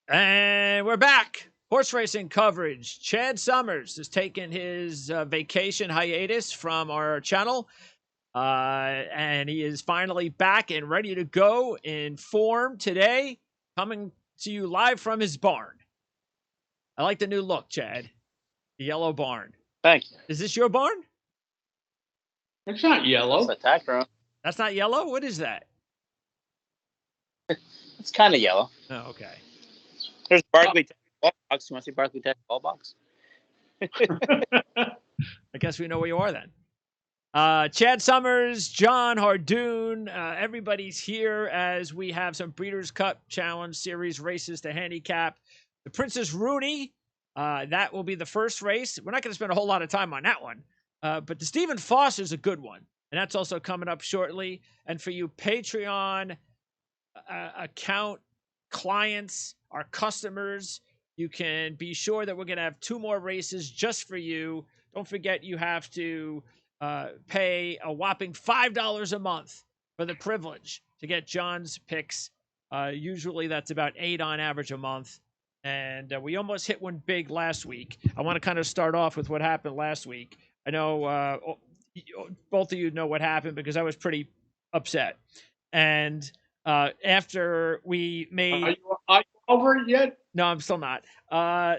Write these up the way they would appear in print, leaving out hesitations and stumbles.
And we're back. Horse racing coverage. Chad Summers has taken his vacation hiatus from our channel. And he is finally back and ready to go in form today, coming to you live from his barn. I like the new look, Chad. The yellow barn. Thank you. Is this your barn? It's not yellow. That's a tacker. That's not yellow? What is that? It's kind of yellow. Oh, okay. There's Barkley ball box. You want to see Barkley Tech ball box? I guess we know where you are then. Chad Summers, John Hardoon, everybody's here as we have some Breeders' Cup Challenge Series races to handicap. The Princess Rooney, that will be the first race. We're not going to spend a whole lot of time on that one. But the Stephen Foster is a good one. And that's also coming up shortly. And for you Patreon account clients, our customers, you can be sure that we're going to have 2 more races just for you. Don't forget you have to pay a whopping $5 a month for the privilege to get John's picks. Usually that's about 8 on average a month. And we almost hit one big last week. I want to kind of start off with what happened last week. I know both of you know what happened because I was pretty upset. And after we made... Are you over it yet? No, I'm still not. No,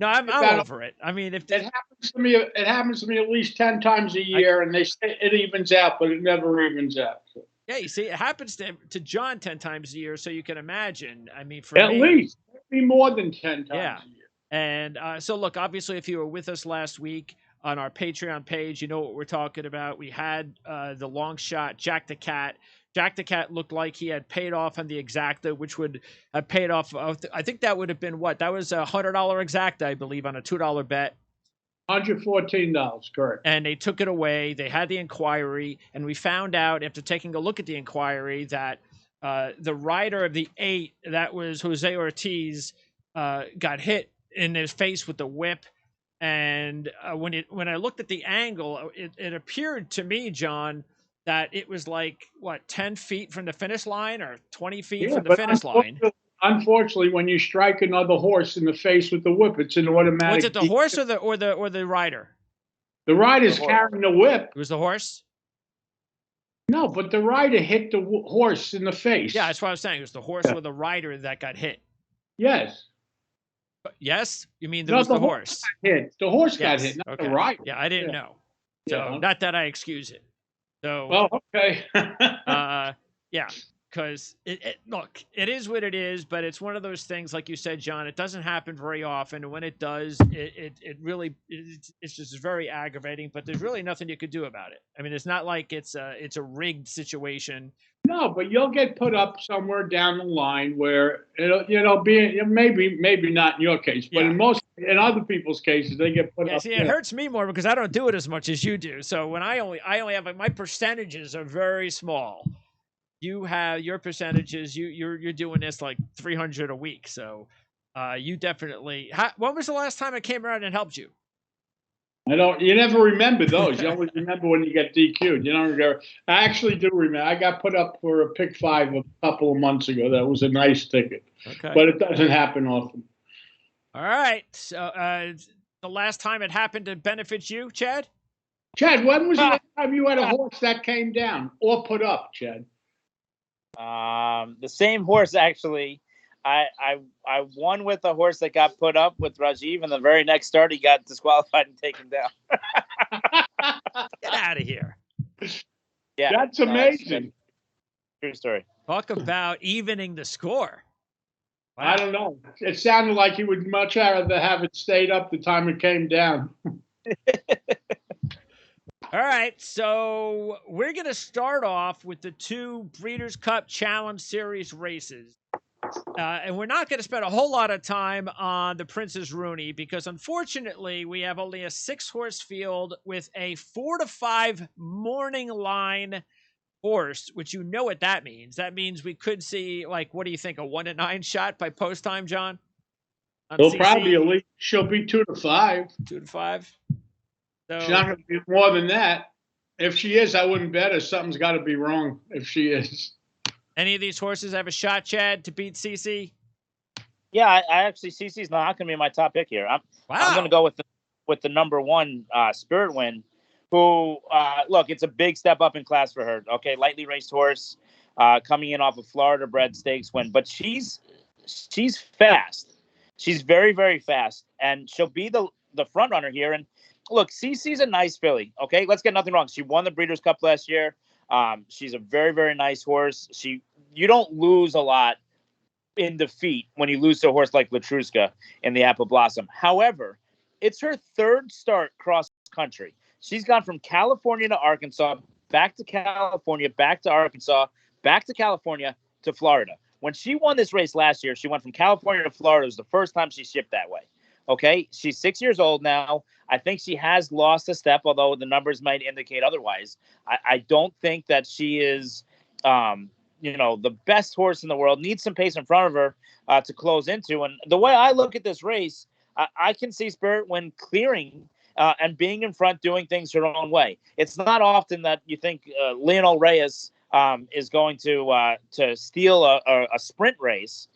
I'm over it. I mean, if it happens to me at least 10 times a year, and they say it evens out, but it never evens out. So. Yeah, you see, it happens to John 10 times a year, so you can imagine. I mean, for at least maybe more than 10 times a year. And so, look, obviously, if you were with us last week on our Patreon page, you know what we're talking about. We had the long shot, Jack the Cat. Jack the Cat looked like he had paid off on the exacta, which would have paid off. I think that would have been what? That was a $100 exacta, I believe, on a $2 bet. $114, correct. And they took it away. They had the inquiry, and we found out after taking a look at the inquiry that the rider of the 8, that was Jose Ortiz, got hit in his face with the whip. And when I looked at the angle, it appeared to me, John, that it was like, what, 10 feet from the finish line or 20 feet from the finish line. Unfortunately, when you strike another horse in the face with the whip, it's an automatic. Was it the horse or the rider? The rider's carrying the whip. It was the horse? No, but the rider hit the horse in the face. Yeah, that's what I was saying. It was the horse or the rider that got hit. Yes. Yes? You mean there was the horse? Got hit. The horse got hit, not the rider. Yeah, I didn't know. So not that I excuse it. So, well, okay. yeah, because look, it is what it is, but it's one of those things, like you said, John, it doesn't happen very often. And when it does, it really, it's just very aggravating, but there's really nothing you could do about it. I mean, it's not like it's a rigged situation. No, but you'll get put up somewhere down the line where it'll be maybe not in your case, but in other people's cases they get put up. See, it hurts me more because I don't do it as much as you do. So when I only have my percentages are very small. You have your percentages. You're doing this like 300 a week. So you definitely. When was the last time I came around and helped you? You never remember those. You always remember when you get DQ'd. You don't go. I actually do remember. I got put up for a pick 5 a couple of months ago. That was a nice ticket. Okay. But it doesn't happen often. All right. So the last time it happened to benefit you, Chad? Chad, when was the last time you had a horse that came down or put up, Chad? The same horse, actually. I won with a horse that got put up with Rajiv, and the very next start he got disqualified and taken down. Get out of here. Yeah, that's amazing. True story. Talk about evening the score. Wow. I don't know. It sounded like he would much rather have it stayed up the time it came down. All right, so we're going to start off with the 2 Breeders' Cup Challenge Series races. And we're not going to spend a whole lot of time on the Princess Rooney because, unfortunately, we have only a 6-horse field with a 4 to 5 morning line horse, which you know what that means. That means we could see, like, what do you think, a 1 to 9 shot by post time, John? He'll probably at least she'll be 2 to 5. 2 to 5. So, she's not going to be more than that. If she is, I wouldn't bet her. Something's got to be wrong if she is. Any of these horses have a shot, Chad, to beat CC? Yeah, I actually CC's not going to be my top pick here. I'm going to go with the number one Spirit Wind, who look, it's a big step up in class for her. Okay, lightly raced horse, coming in off a Florida bred stakes win, but she's fast. She's very, very fast, and she'll be the front runner here. And look, CC's a nice filly. Okay, let's get nothing wrong. She won the Breeders' Cup last year. She's a very, very nice horse. You don't lose a lot in defeat when you lose to a horse like Latruska in the Apple Blossom. However, it's her third start cross country. She's gone from California to Arkansas, back to California, back to Arkansas, back to California to Florida. When she won this race last year, she went from California to Florida. It was the first time she shipped that way. Okay, she's 6 years old now. I think she has lost a step, although the numbers might indicate otherwise. I don't think that she is the best horse in the world, needs some pace in front of her to close into. And the way I look at this race, I can see Spirit Wind clearing and being in front, doing things her own way. It's not often that you think Lionel Reyes is going to steal a sprint race,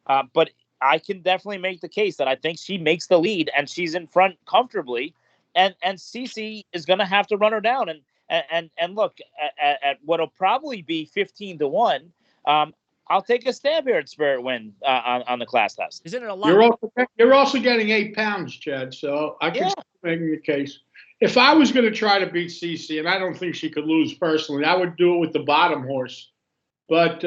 but I can definitely make the case that I think she makes the lead and she's in front comfortably, and CC is going to have to run her down. And look at what'll probably be 15-1. I'll take a stab here at Spirit Wind on the class test. Isn't it a lot? You're also getting 8 pounds, Chad. So I can start making the case. If I was going to try to beat CC, and I don't think she could lose personally, I would do it with the bottom horse. But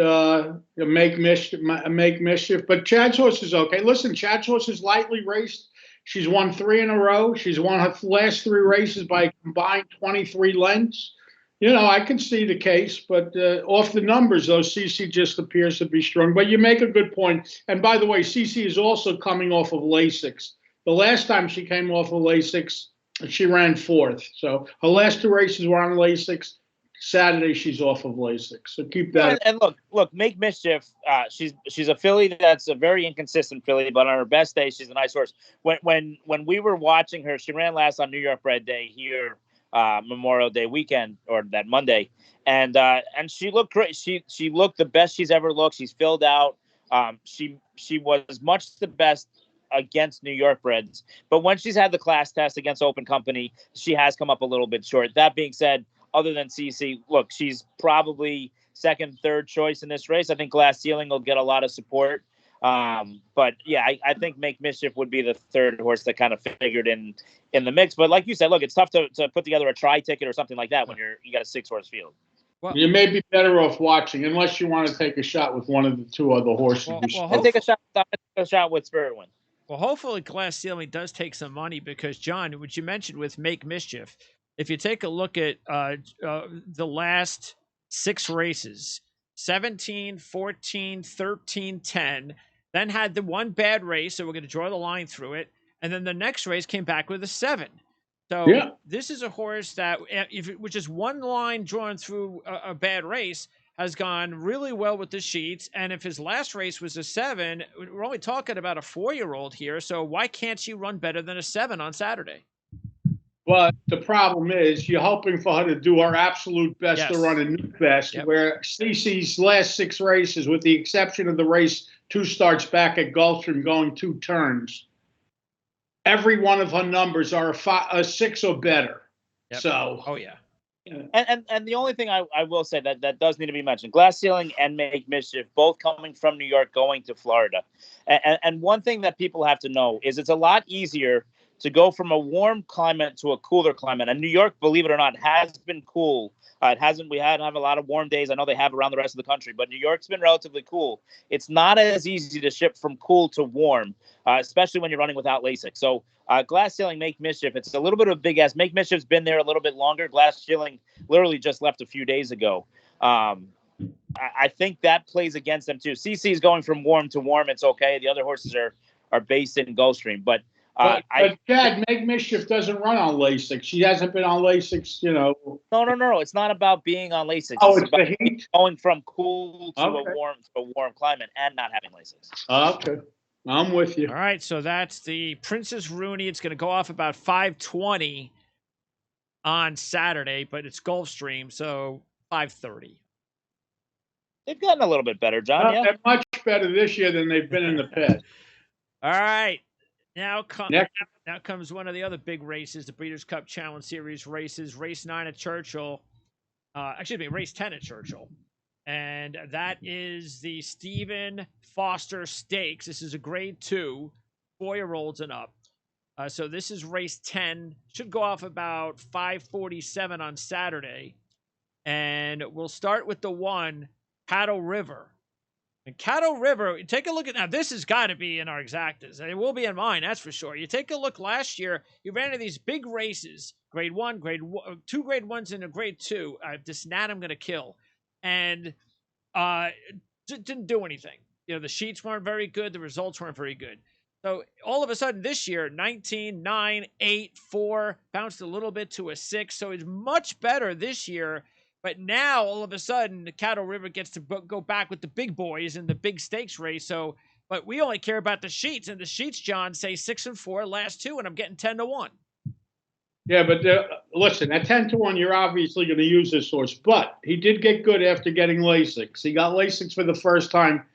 make mischief. But Chad's horse is okay. Listen, Chad's horse is lightly raced. She's won 3 in a row. She's won her last 3 races by a combined 23 lengths. I can see the case, but off the numbers, though, CC just appears to be strong. But you make a good point. And by the way, CC is also coming off of Lasix. The last time she came off of Lasix, she ran 4th. So her last 2 races were on Lasix. Saturday she's off of Lasix, so keep that. And look, Make Mischief. She's a filly that's a very inconsistent filly, but on her best day, she's a nice horse. When we were watching her, she ran last on New York Bred Day here, Memorial Day weekend or that Monday, and she looked great. She looked the best she's ever looked. She's filled out. She was much the best against New York breds, but when she's had the class test against Open Company, she has come up a little bit short. That being said, other than CC, look, she's probably second, third choice in this race. I think Glass Ceiling will get a lot of support. But yeah, I think Make Mischief would be the third horse that kind of figured in the mix. But like you said, look, it's tough to put together a try ticket or something like that when you got a 6-horse field. Well, you may be better off watching, unless you want to take a shot with one of the 2 other horses. I'll take a shot with Spirit Wind. Well, hopefully Glass Ceiling does take some money because, John, what you mentioned with Make Mischief, if you take a look at the last 6 races, 17, 14, 13, 10, then had the one bad race, so we're going to draw the line through it, and then the next race came back with a 7. So This is a horse that, which is one line drawn through a bad race, has gone really well with the sheets, and if his last race was a 7, we're only talking about a 4-year-old here, so why can't she run better than a 7 on Saturday? But the problem is you're hoping for her to do her absolute best to run a new best, where CC's last 6 races, with the exception of the race 2 starts back at Gulfstream going 2 turns, every one of her numbers are a 6 or better. Yep. So, And the only thing I will say that does need to be mentioned, Glass Ceiling and Make Mischief, both coming from New York, going to Florida. And one thing that people have to know is it's a lot easier to go from a warm climate to a cooler climate. And New York, believe it or not, has been cool. We had a lot of warm days. I know they have around the rest of the country, but New York's been relatively cool. It's not as easy to ship from cool to warm, especially when you're running without LASIK. So Glass Ceiling, Make Mischief, it's a little bit of a big ass. Make Mischief's been there a little bit longer. Glass Ceiling literally just left a few days ago. I think that plays against them too. CC is going from warm to warm. It's okay. The other horses are based in Gulfstream, but Chad, Make Mischief doesn't run on LASIK. She hasn't been on LASIK, No. It's not about being on LASIK. Oh, it's the heat? Going from cool to a warm climate and not having LASIK. Okay. I'm with you. All right, so that's the Princess Rooney. It's going to go off about 5:20 on Saturday, but it's Gulfstream, so 5:30. They've gotten a little bit better, John. They're much better this year than they've been in the past. All right. Now Next. comes one of the other big races, the Breeders' Cup Challenge Series races. Race 9 at Churchill. Race 10 at Churchill. And that is the Stephen Foster Stakes. This is a grade 2, 4-year-olds and up. So this is race 10. Should go off about 5:47 on Saturday. And we'll start with the 1, Cattle River. And Cattle River, take a look at, now this has got to be in our exactas. It will be in mine, that's for sure. You take a look last year, you ran into these big races, grade 1, 2 grade 1s and a grade 2. This Nat I'm going to kill. And didn't do anything. You know, the sheets weren't very good. The results weren't very good. So all of a sudden this year, 19, 9, 8, 4, bounced a little bit to a 6. So it's much better this year. But now, all of a sudden, the Cattle River gets to go back with the big boys in the big stakes race. So, but we only care about the sheets. And the sheets, John, say 6 and 4, last 2, and I'm getting 10 to 1. Yeah, but listen, at 10 to 1, you're obviously going to use this horse. But he did get good after getting Lasix. He got Lasix for the first time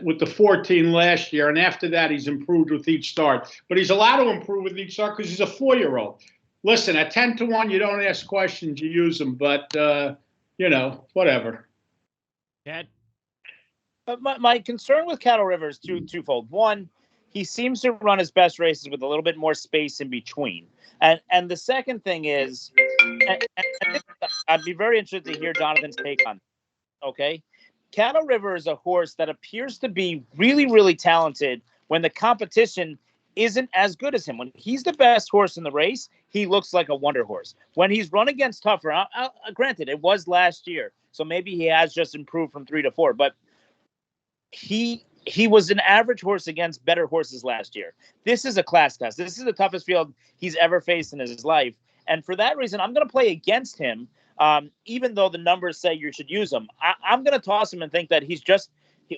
with the 14 last year. And after that, he's improved with each start. But he's allowed to improve with each start because he's a 4-year-old. Listen, at 10 to 1, you don't ask questions, you use them, but, whatever. Ed? My concern with Cattle River is twofold. One, he seems to run his best races with a little bit more space in between. And the second thing is, and I'd be very interested to hear Jonathan's take on this, okay? Cattle River is a horse that appears to be really, really talented when the competition isn't as good as him. When he's the best horse in the race, he looks like a wonder horse. When he's run against tougher, granted, it was last year, so maybe he has just improved from 3 to 4, but he was an average horse against better horses last year. This is a class test. This is the toughest field he's ever faced in his life. And for that reason, I'm going to play against him, even though the numbers say you should use him. I'm going to toss him and think that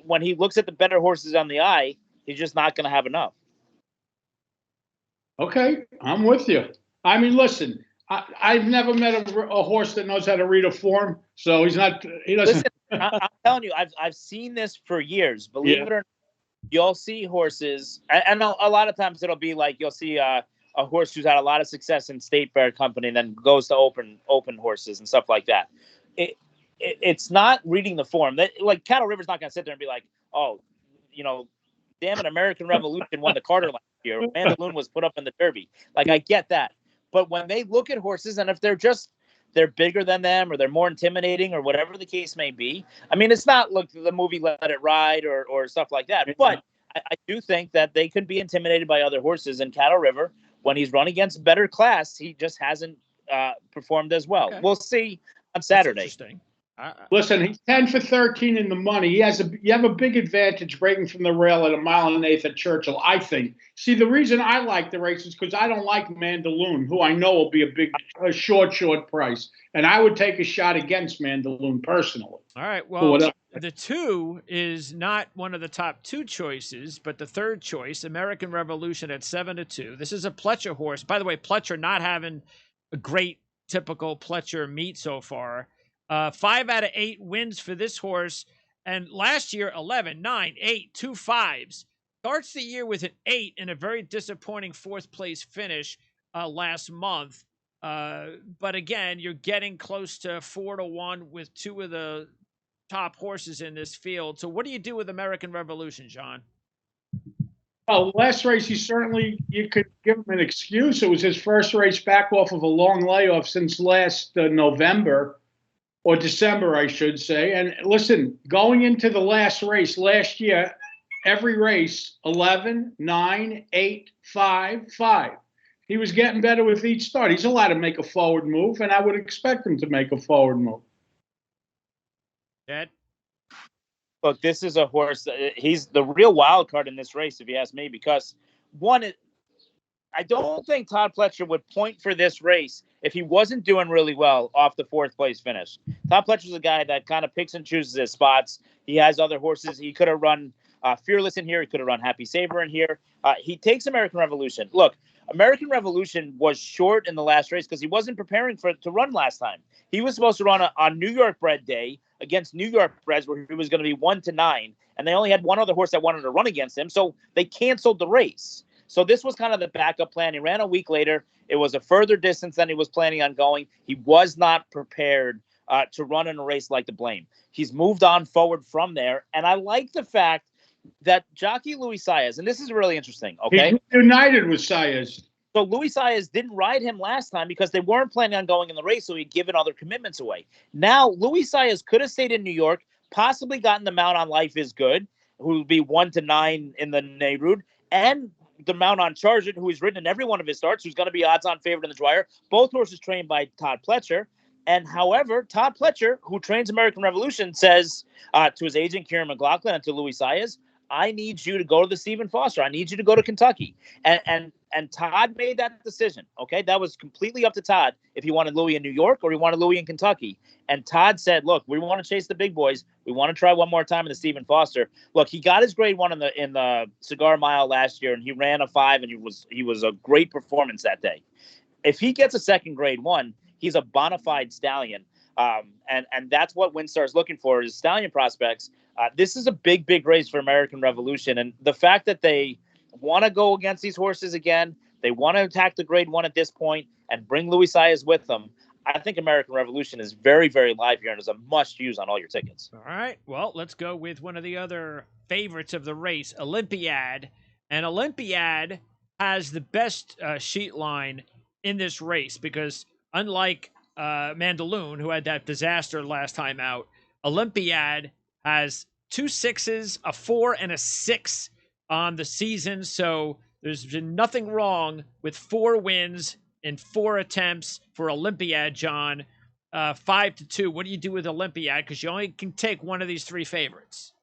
when he looks at the better horses on the eye, he's just not going to have enough. Okay, I'm with you. I mean, listen, I've never met a horse that knows how to read a form, so he doesn't. Listen, I'm telling you, I've seen this for years. Believe it or not, you'll see horses, and a lot of times it'll be like you'll see a horse who's had a lot of success in State Fair company and then goes to open horses and stuff like that. It's not reading the form. Like Cattle River's not going to sit there and be like, oh, damn it, American Revolution won the Carter last year. Mandolin was put up in the Derby. Like, I get that. But when they look at horses, and if they're bigger than them or they're more intimidating or whatever the case may be, I mean, it's not the movie Let It Ride or stuff like that. But I do think that they could be intimidated by other horses. And Cattle River, when he's run against better class, he just hasn't performed as well. Okay. We'll see on Saturday. That's interesting. Listen, he's 10 for 13 in the money. You have a big advantage breaking from the rail at 1 1/8 at Churchill, I think. See, the reason I like the race is because I don't like Mandolin, who I know will be a short price. And I would take a shot against Mandolin personally. All right. Well, the 2 is not one of the top 2 choices, but the 3rd choice, American Revolution at 7 to 2. This is a Pletcher horse. By the way, Pletcher not having a great typical Pletcher meet so far. 5 out of 8 wins for this horse. And last year, 11, 9, 8, 2 5s. Starts the year with an 8 and a very disappointing 4th place finish last month. But again, you're getting close to 4 to 1 with 2 of the top horses in this field. So what do you do with American Revolution, John? Well, last race, you could give him an excuse. It was his first race back off of a long layoff since last November. Or December, I should say. And listen, going into the last race last year, every race, 11, 9, 8, 5, 5. He was getting better with each start. He's allowed to make a forward move, and I would expect him to make a forward move. Ed? Look, this is a horse. He's the real wild card in this race, if you ask me, because I don't think Todd Pletcher would point for this race if he wasn't doing really well off the 4th place finish. Todd Pletcher's a guy that kind of picks and chooses his spots. He has other horses. He could have run Fearless in here. He could have run Happy Saver in here. He takes American Revolution. Look, American Revolution was short in the last race because he wasn't preparing to run last time. He was supposed to run on New York bred day against New York breds where he was going to be 1-9, and they only had one other horse that wanted to run against him, so they canceled the race. So this was kind of the backup plan. He ran a week later. It was a further distance than he was planning on going. He was not prepared to run in a race like the Blame. He's moved on forward from there, and I like the fact that jockey Luis Saez, and this is really interesting, okay? He's united with Saez. So Luis Saez didn't ride him last time because they weren't planning on going in the race, so he'd given other commitments away. Now, Luis Saez could have stayed in New York, possibly gotten the mount on Life is Good, who would be 1-9 in the Nehrude, and the mount on Charge It, who he's ridden in every one of his starts, who's going to be odds-on favorite in the Dwyer. Both horses trained by Todd Pletcher. And however, Todd Pletcher, who trains American Revolution, says to his agent, Kieran McLaughlin, and to Luis Saez, I need you to go to the Stephen Foster. I need you to go to Kentucky. And Todd made that decision, okay? That was completely up to Todd if he wanted Louis in New York or he wanted Louis in Kentucky. And Todd said, look, we want to chase the big boys. We want to try one more time in the Stephen Foster. Look, he got his grade 1 in the Cigar Mile last year, and he ran a 5, and he was a great performance that day. If he gets a second grade 1, he's a bona fide stallion. And that's what WinStar's looking for is stallion prospects. This is a big, big race for American Revolution. And the fact that they want to go against these horses again, they want to attack the grade 1 at this point and bring Luis Saez with them. I think American Revolution is very, very live here and is a must use on all your tickets. All right. Well, let's go with one of the other favorites of the race, Olympiad. And Olympiad has the best sheet line in this race because unlike Mandolin, who had that disaster last time out, Olympiad has 2 6s, a 4, and a 6 on the season. So there's been nothing wrong with 4 wins in 4 attempts for Olympiad, John. 5-2. What do you do with Olympiad? Because you only can take one of these 3 favorites.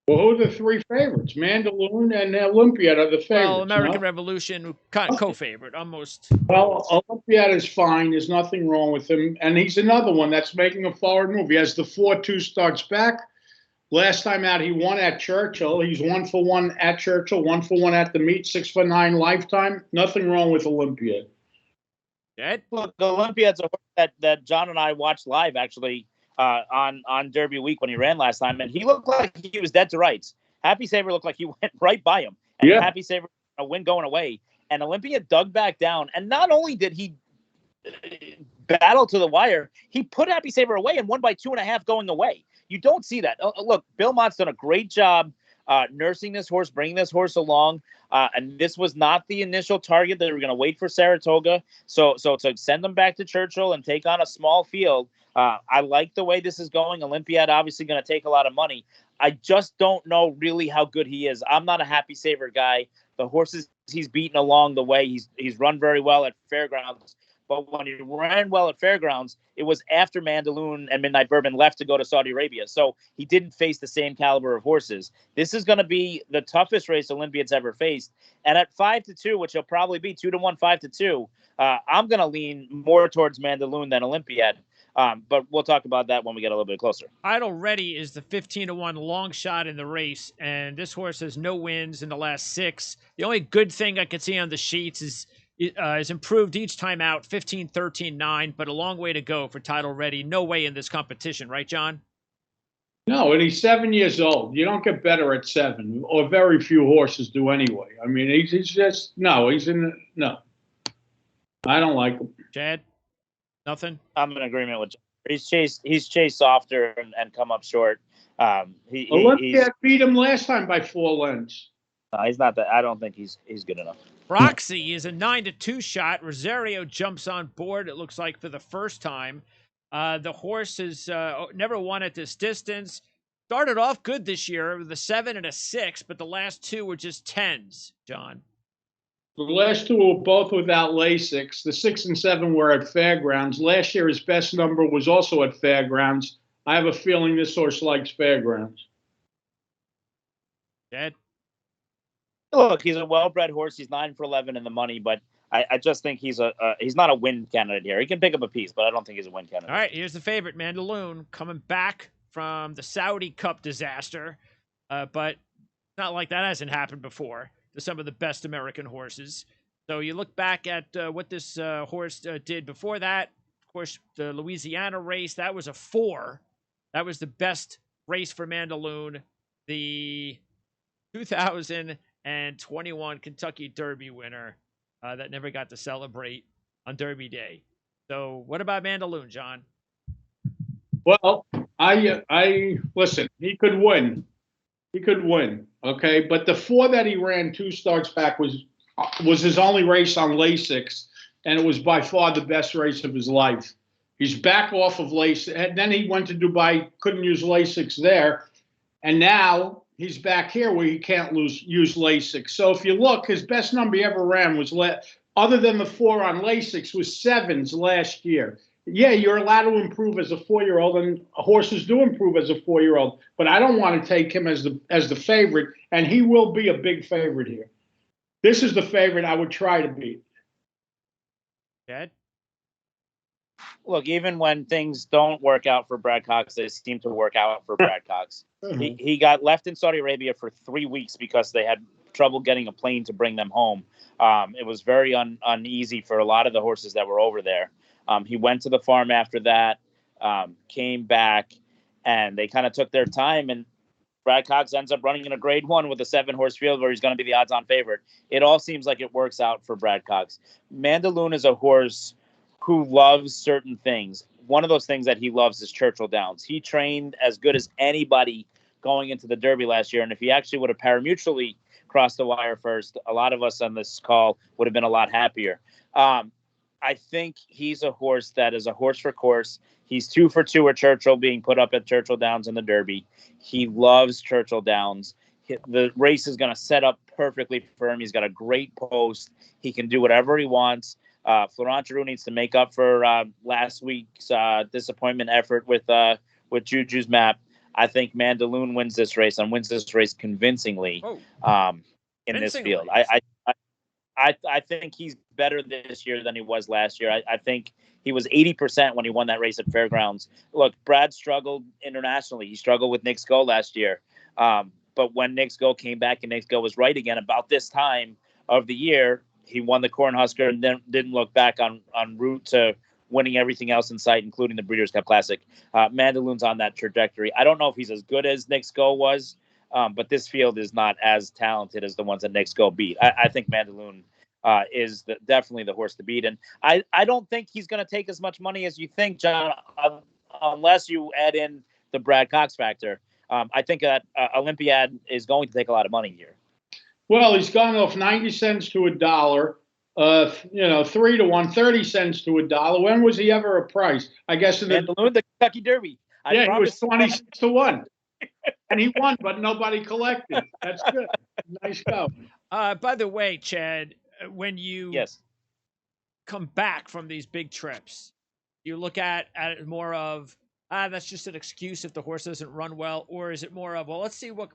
Well, who are the 3 favorites? Mandolin and Olympiad are the favorites. Well, American Revolution, co-favorite, almost. Well, Olympiad is fine. There's nothing wrong with him. And he's another one that's making a forward move. He has the 4-2 starts back. Last time out, he won at Churchill. He's 1-for-1 at Churchill, 1-for-1 at the meet, 6-for-9 lifetime. Nothing wrong with Olympiad. Ed? Look, Olympiad's a horse that John and I watched live, actually, on Derby week when he ran last time, and he looked like he was dead to rights. Happy Saver looked like he went right by him. And yeah. Happy Saver, a win going away. And Olympiad dug back down. And not only did he battle to the wire, he put Happy Saver away and won by 2.5 going away. You don't see that. Look, Bill Mott's done a great job nursing this horse, bringing this horse along. And this was not the initial target. They were going to wait for Saratoga. So to send them back to Churchill and take on a small field, I like the way this is going. Olympiad obviously going to take a lot of money. I just don't know really how good he is. I'm not a Happy Saver guy. The horses he's beaten along the way, he's run very well at Fairgrounds. But when he ran well at Fairgrounds, it was after Mandolin and Midnight Bourbon left to go to Saudi Arabia. So he didn't face the same caliber of horses. This is going to be the toughest race Olympiad's ever faced. And at 5-2, which will probably be 2-1, 5-2, I'm going to lean more towards Mandolin than Olympiad. But we'll talk about that when we get a little bit closer. Idle Ready is the 15-1 long shot in the race, and this horse has no wins in the last 6. The only good thing I could see on the sheets is improved each time out, 15, 13, 9, but a long way to go for Title Ready. No way in this competition, right, John? No, and he's 7 years old. You don't get better at 7, or very few horses do anyway. I mean, he's just, no, I don't like him. Chad? Nothing? I'm in agreement with John. He's chased softer and come up short. Olympiad beat him last time by 4 lengths. No, he's not that. I don't think he's good enough. Proxy is a 9-2 shot. Rosario jumps on board, it looks like, for the first time. The horse has never won at this distance. Started off good this year with a 7 and a 6, but the last 2 were just 10s, John. The last 2 were both without Lasix. The 6 and 7 were at Fairgrounds. Last year, his best number was also at Fairgrounds. I have a feeling this horse likes Fairgrounds. Ed? Look, he's a well-bred horse. He's 9 for 11 in the money, but I just think he's not a win candidate here. He can pick up a piece, but I don't think he's a win candidate. All right, here's the favorite, Mandolin, coming back from the Saudi Cup disaster, but not like that hasn't happened before to some of the best American horses. So you look back at what this horse did before that. Of course, the Louisiana race, that was a 4. That was the best race for Mandolin, the 2021 Kentucky Derby winner that never got to celebrate on Derby Day. So, what about Mandolin, John? Well, I listen. He could win. He could win. Okay, but the 4 that he ran 2 starts back was his only race on Lasix, and it was by far the best race of his life. He's back off of Lasix, and then he went to Dubai, couldn't use Lasix there, and now he's back here where he can't use Lasix. So if you look, his best number he ever ran was other than the 4 on Lasix was 7s last year. Yeah, you're allowed to improve as a 4-year-old, and horses do improve as a 4-year-old. But I don't want to take him as the favorite, and he will be a big favorite here. This is the favorite I would try to beat. Chad? Look, even when things don't work out for Brad Cox, they seem to work out for Brad Cox. Mm-hmm. He got left in Saudi Arabia for 3 weeks because they had trouble getting a plane to bring them home. It was very uneasy for a lot of the horses that were over there. He went to the farm after that, came back, and they kind of took their time. And Brad Cox ends up running in a grade 1 with a 7-horse field where he's going to be the odds-on favorite. It all seems like it works out for Brad Cox. Mandolin is a horse who loves certain things. One of those things that he loves is Churchill Downs. He trained as good as anybody going into the Derby last year. And if he actually would have parimutually crossed the wire first, a lot of us on this call would have been a lot happier. I think he's a horse that is a horse for course. He's 2 for 2 at Churchill, being put up at Churchill Downs in the Derby. He loves Churchill Downs. The race is going to set up perfectly for him. He's got a great post. He can do whatever he wants. Florent Giroux needs to make up for last week's disappointment effort with Juju's map. I think Mandolin wins this race and wins this race convincingly in this field. I think he's better this year than he was last year. I think he was 80% when he won that race at Fairgrounds. Look, Brad struggled internationally. He struggled with Nick Sko last year. But when Nick Sko came back and Nick Sko was right again about this time of the year, he won the Cornhusker and then didn't look back on route to winning everything else in sight, including the Breeders' Cup Classic. Mandolin's on that trajectory. I don't know if he's as good as Nick Sko was, but this field is not as talented as the ones that Nick Sko beat. I think Mandolin is definitely the horse to beat. And I don't think he's going to take as much money as you think, John, unless you add in the Brad Cox factor. I think that Olympiad is going to take a lot of money here. Well, he's gone off 90 cents to $1, 3 to 1, 30 cents to $1. When was he ever a price? I guess in the Kentucky Derby. He was 20 cents to 1. And he won, but nobody collected. That's good. Nice go. By the way, Chad, when you come back from these big trips, you look at it more of, that's just an excuse if the horse doesn't run well, or is it more of, well, let's see what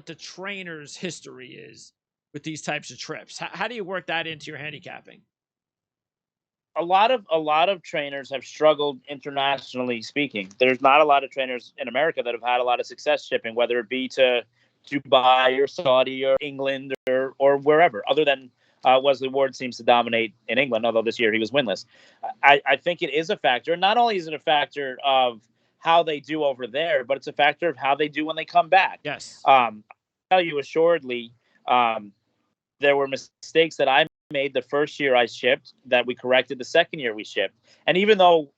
the trainer's history is with these types of trips? How do you work that into your handicapping? A lot of trainers have struggled internationally speaking. There's not a lot of trainers in America that have had a lot of success shipping, whether it be to Dubai or Saudi or England or wherever, other than Wesley Ward seems to dominate in England, although this year he was winless. I think it is a factor. Not only is it a factor of how they do over there, but it's a factor of how they do when they come back. Yes. I'll tell you assuredly, there were mistakes that I made the first year I shipped that we corrected the second year we shipped. And even though,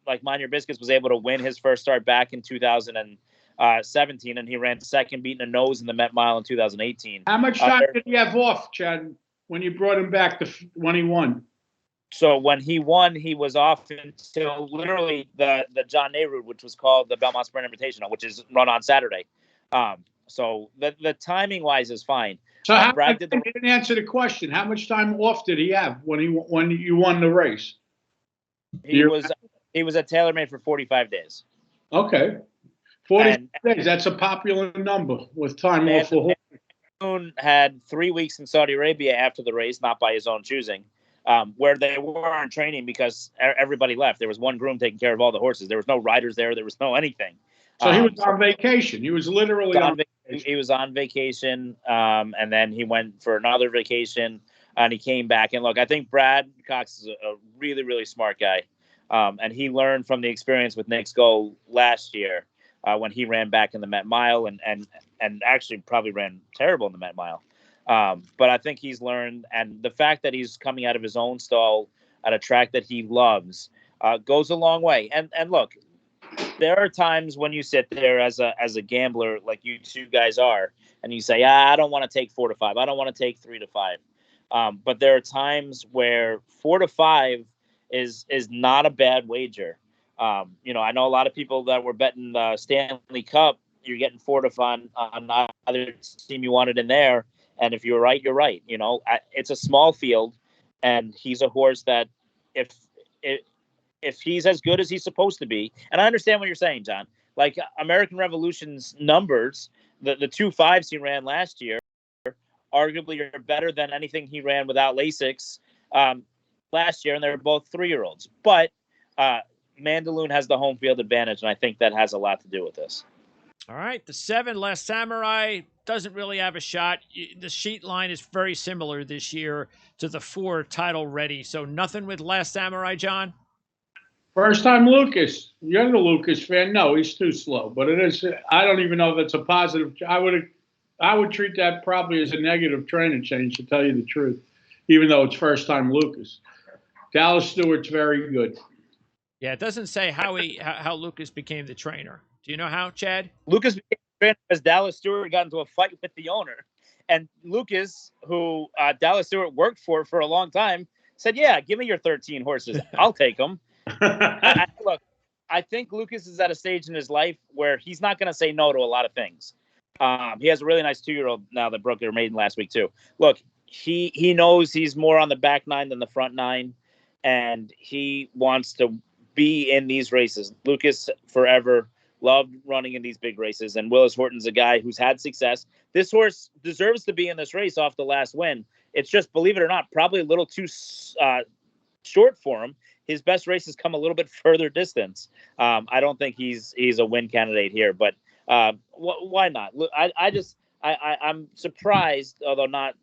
like Mind Your Biscuits was able to win his first start back in 2017, and he ran second, beating a nose in the Met Mile in 2018. How much time did he have off, Chad, when you brought him back when he won? So when he won, he was off until literally the John Nehru, which was called the Belmont Sprint Invitational, which is run on Saturday. So the timing wise is fine. So he didn't answer the question. How much time off did he have when you won the race? He was at TaylorMade for 45 days. Okay. 45 days. That's a popular number with time off for horse. Hardoon had 3 weeks in Saudi Arabia after the race, not by his own choosing, where they weren't training because everybody left. There was one groom taking care of all the horses. There was no riders there. There was no anything. So he was on vacation. He was literally on vacation. He was on vacation, and then he went for another vacation, and he came back. And look, I think Brad Cox is a really, really smart guy. And he learned from the experience with Nick's goal last year when he ran back in the Met Mile and actually probably ran terrible in the Met Mile. But I think he's learned, and the fact that he's coming out of his own stall at a track that he loves goes a long way. And look, there are times when you sit there as a gambler, like you two guys are, and you say, I don't want to take 4 to 5. I don't want to take 3 to 5. But there are times where 4 to 5 is not a bad wager. I know a lot of people that were betting the Stanley Cup. You're getting 4 to 5 on either team you wanted in there. And if you're right, you're right. It's a small field, and he's a horse that if he's as good as he's supposed to be, and I understand what you're saying, John, like American Revolution's numbers, the 2 5s he ran last year, arguably are better than anything he ran without Lasix last year, and they're both 3-year-olds. But Mandolin has the home field advantage, and I think that has a lot to do with this. All right, the 7 Last Samurai doesn't really have a shot. The sheet line is very similar this year to the 4 Title Ready, so nothing with Last Samurai, John? First time Lucas. You're the Lucas fan. No, he's too slow. But it is. I don't even know if that's a positive. I would treat that probably as a negative training change, to tell you the truth, even though it's first time Lucas. Dallas Stewart's very good. Yeah, it doesn't say how Lucas became the trainer. Do you know how, Chad? Lucas became the trainer because Dallas Stewart got into a fight with the owner. And Lucas, who Dallas Stewart worked for a long time, said, yeah, give me your 13 horses. I'll take them. Look, I think Lucas is at a stage in his life where he's not going to say no to a lot of things. He has a really nice 2-year-old now that broke their maiden last week, too. Look, he knows he's more on the back 9 than the front 9, and he wants to be in these races. Lucas forever loved running in these big races, and Willis Horton's a guy who's had success. This horse deserves to be in this race off the last win. It's just, believe it or not, probably a little too short for him. His best races come a little bit further distance. I don't think he's a win candidate here, but why not? Look, I'm surprised, although not,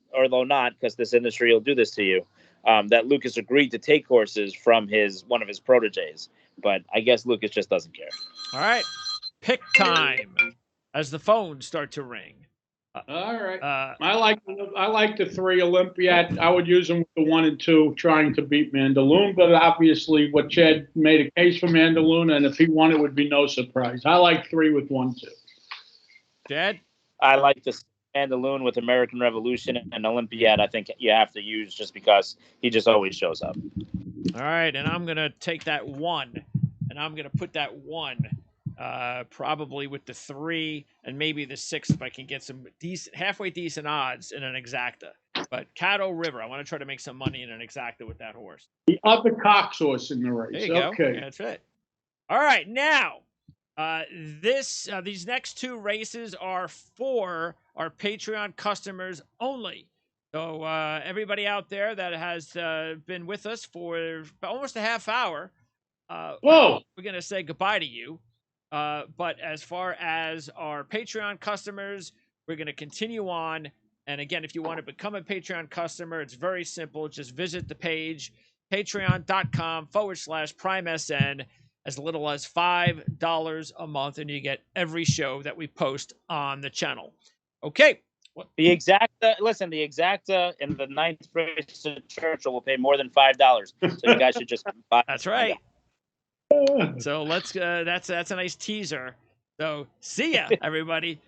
because this industry will do this to you, that Lucas agreed to take horses from one of his proteges. But I guess Lucas just doesn't care. All right, pick time as the phones start to ring. All right. I like the 3 Olympiad. I would use them with the 1 and 2, trying to beat Mandolin. But obviously, what Chad made a case for Mandolin, and if he won, it would be no surprise. I like 3 with 1, 2. Chad? I like the Mandolin with American Revolution and Olympiad. I think you have to use just because he just always shows up. All right, and I'm gonna take that 1, and I'm gonna put that 1. Probably with the 3 and maybe the 6 if I can get some halfway decent odds in an exacta. But Caddo River, I want to try to make some money in an exacta with that horse. The other Cox horse in the race. There you go. Yeah, that's it. All right, now these next 2 races are for our Patreon customers only. So everybody out there that has been with us for almost a half hour, we're gonna say goodbye to you. But as far as our Patreon customers, we're going to continue on. And again, if you want to become a Patreon customer, it's very simple. Just visit the page, patreon.com/PrimeSN, as little as $5 a month, and you get every show that we post on the channel. Okay. The exacta in the 9th race to Churchill will pay more than $5. So you guys should just buy. That's right. So let's that's a nice teaser. So see ya, everybody.